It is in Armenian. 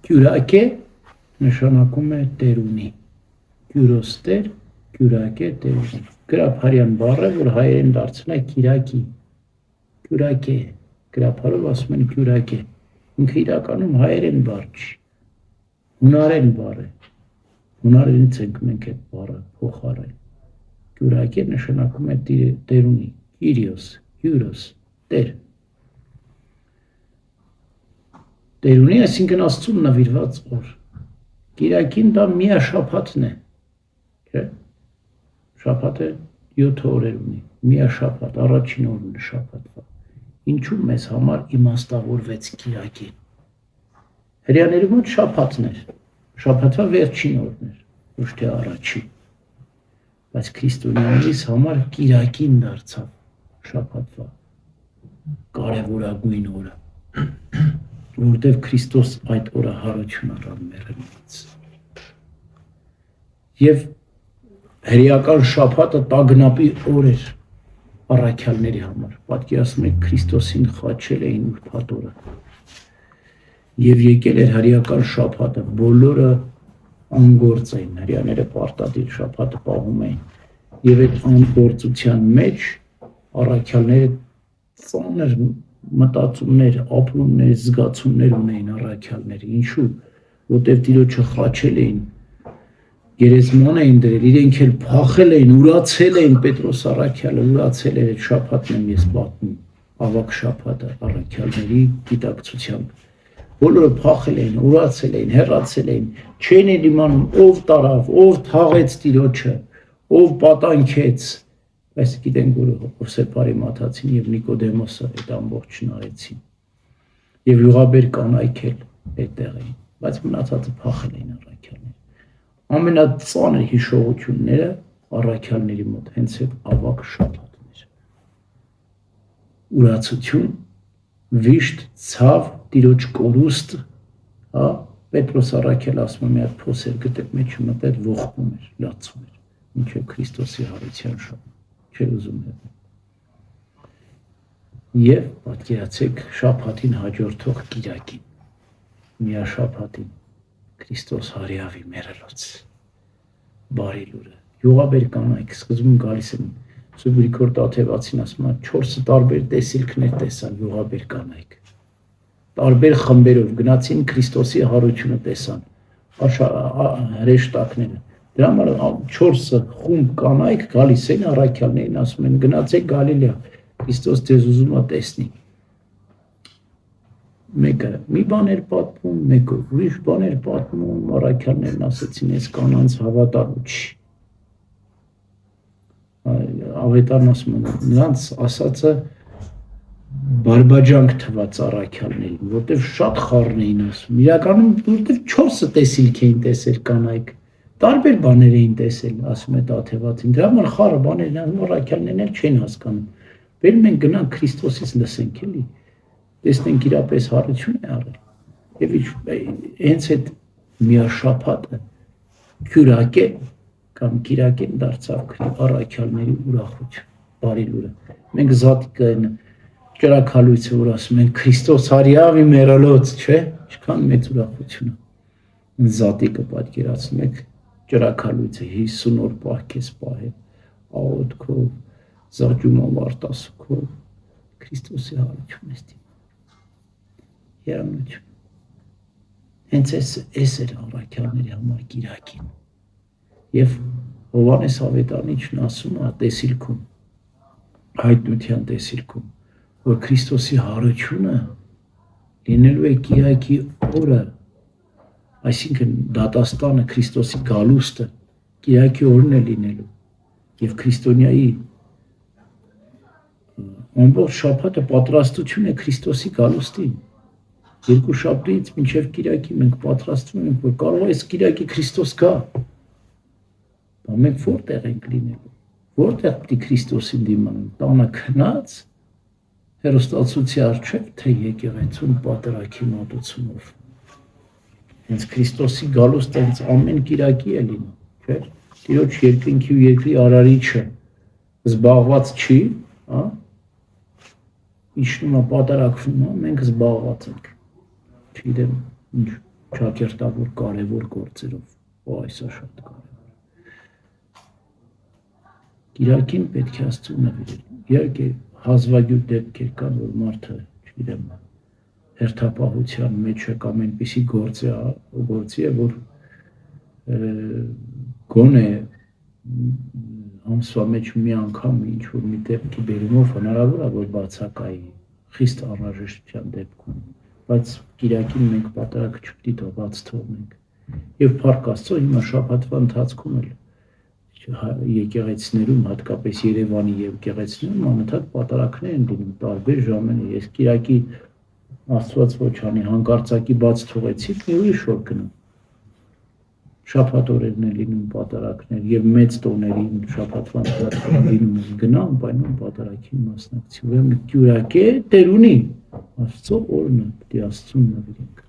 Կյուրակե նշանակում է տեր ունի։ Կյուրոս տեր, կյուրակե տեր ունի։ Գրաբարյան բառը, որ հայերեն դարձել է կիրակի։ Կյուրակե, գրաբարով ասում են կյուրակե։ Ինքը իրականում հայերեն բառ չի։ Հունարեն բառ է։ Հունարենից ենք մենք այդ բառը փոխարել։ Կյուրակե նշանակում է տեր ունի։ Կիրիոս, Կյուրոս, տեր։ Տեր ունի, այսինքն Աստծուն նվիրված օր։ Կիրակին դա միաշաբաթն է, չէ՞։ Շաբաթը 7 օրեր ունի, միաշաբաթ, առաջին օրն է շաբաթվա։ Ինչու մեզ համար իմաստավորվեց կիրակին։ Հրեաների մոտ շաբաթն էր, շաբաթվա վերջին օրն էր, ոչ թե առաջին։ Բայց քրիստոնյաներիս համար կիրակին դարձավ շաբաթվա կարևորագույն օրը, որտեղ Քրիստոս այդ օրը հարություն առավ մեռելուց։ Եվ հրեական շաբաթը տագնապի օր էր առաքյալների համար։ Պատկերացնում եք, Քրիստոսին խաչել էին ուրբաթ օրը։ Եվ եկել էր հրեական շաբաթը, բոլորը անգործ էին, հրեաները պարտադիր շաբաթը պահում էին։ Եվ այդ անգործության մեջ առաքյալները ծանր մտածումներ, ապրումներ, զգացումներ ունեին առաքյալները։ Ինչու՞, որտեղ Տիրոջը խաչել էին, գերեզման էին դրել, իրենք էլ փախել էին, ուրացել էին, Պետրոս առաքյալը ուրացել էր այդ շաբաթն եմ ես պատմում, ավագ շաբաթը առաքյալների գիտակցությամբ։ Բոլորը փախել էին, ուրացել էին, հեռացել էին, չեն իմանում ով տարավ, ով թաղեց Տիրոջը, ով պատանքեց, բայց գիտենք, որ Հովսեփարի մաթացին եւ Նիկոդեմոսը այդ ամբողջն արեցին։ Եվ յուղաբեր կանայք էլ այդտեղ էին, բայց մնացածը փախել էին առաքյալները։ Ամենածանր հիշողությունները առաքյալների մոտ հենց այդ ավագ շաբաթն էր։ Ուրացություն, վիշտ, ցավ, Տիրոջ կորուստ, հա, Պետրոս առաքյալը ասում է մի հատ փոսեր գտել մեջը մտել ողբում էր, լացում էր, մինչև Քրիստոսի հարության շաբաթ, չէր ուզում հետո։ Եվ պատկերացեք շաբաթին հաջորդող կիրակին, միաշաբաթին, Քրիստոս հարյավի մեռելուց, բարի լուրը, յուղաբեր կանայք սկզբում գալիս են, Սուրբ Գրիգոր Տաթևացին ասում է 4 տարբեր տեսիլքներ տեսան յուղաբեր կանայք, տարբեր խմբերով գնացին Քրիստոսի հարությունը տեսան, հրեշտակները, դրա համար 4 խումբ կանայք գալիս են առաքյալներին ասում են գնացեք Գալիլեա, Քրիստոս ձեզ ուզում է տեսնի։ Մեկը մի բան էր պատմում, մեկը ուրիշ բան էր պատմում, առաքյալներն ասեցին, այս կանանց հավատալու չի։ Ավետարն ասում են, նրանց ասածը բարբաջանք թված առաքյալներին, որտեղ շատ խառն էին ասում։ Իրականում որտեղ 4 տեսիլք էին տեսել կանայք, տարբեր բաներ էին տեսել, ասում է Տաթևացին։ Դրա համար խառը բաներն առաքյալներն էլ չեն հասկանում։ Բեր մենք գնանք Քրիստոսից լսենք էլի, տեսնենք իրապես հարություն է արել։ Եվ հենց այդ միաշաբաթը կյուրակե կամ կիրակեն դարձավ առաքյալների ուրախություն, բարի լուրը։ Մենք զատիկը ճրագալույցը, որ ասում են Քրիստոս հարյավի մեռելուց, չէ՞, ինչքան մեծ ուրախություն է։ Զատիկը պատկերացնում եք ճրագալույցը 50 օր պահքես պահել, աղոթքով, զաջումով, արտասուքով, Քրիստոսի հարություն ես դիմանում։ Երանություն։ Հենց էս էր առաքյալների համար կիրակին։ Եվ Հովհաննես Ավետարանիչն ասում է տեսիլքում, հայտնության տեսիլքում, որ Քրիստոսի հարությունը լինելու է կիրակի օրը, այսինքն դատաստանը Քրիստոսի գալուստը կիրակի օրն է լինելու եւ քրիստոնյայի ամբողջ շաբաթը պատրաստություն է Քրիստոսի գալուստին։ Երկուշաբթիից մինչև կիրակի մենք պատրաստվում ենք, որ կարող է այս կիրակի Քրիստոս գա։ Բայց մենք որտեղ ենք լինելու, որտեղ պիտի Քրիստոսին դիմանանք, տանը քնած, հեռուստացույցի առջև, թե եկեղեցում պատրակի մատուցումով։ Հենց Քրիստոսի գալուստը հենց ամեն կիրակի է լինում, չէ՞։ Տիրոջ երկինքի ու երկրի արարիչը զբաղված չի, հա։ Իջնում է, պատարակվում է, մենք զբաղված ենք։ Չգիտեմ ինչ, Ճակերտավոր կարևոր գործերով, այսա շատ կարևոր։ Կիրակին պետք է Աստծուն նվիրել։ Իհարկե հազվագյուտ դեպքեր կան, որ մարդը, չգիտեմ, հերթապահության մեջ է կամ այնպիսի գործի է, որ գոնե ամսվա մեջ մի անգամ ինչ-որ մի դեպքի բերումով հնարավոր է, որ բացակայի խիստ անհրաժեշտության դեպքում, բայց Կիրակին մենք պատարագ չպետք է բաց թողնենք։ Եվ փառք Աստծո, հիմա շաբաթվա ընթացքում էլ եկեղեցիներում, հատկապես Երևանի եկեղեցիներում անընդհատ պատարագներ են լինում տարբեր ժամերին։ Ես Կիրակի Աստված ոչ անի հանկարծակի բաց թողեցի, մի ուրիշ օր գնում։ Շաբաթ օրերն են լինում պատարագներ եւ մեծ տոներին շաբաթվա ընթացքում լինում են գնամ, պայման պատարագին մասնակցի։ Ուրեմն Կիրակը Տեր ունի, Աստծո օրն է, պետք է Աստծուն նվիրենք։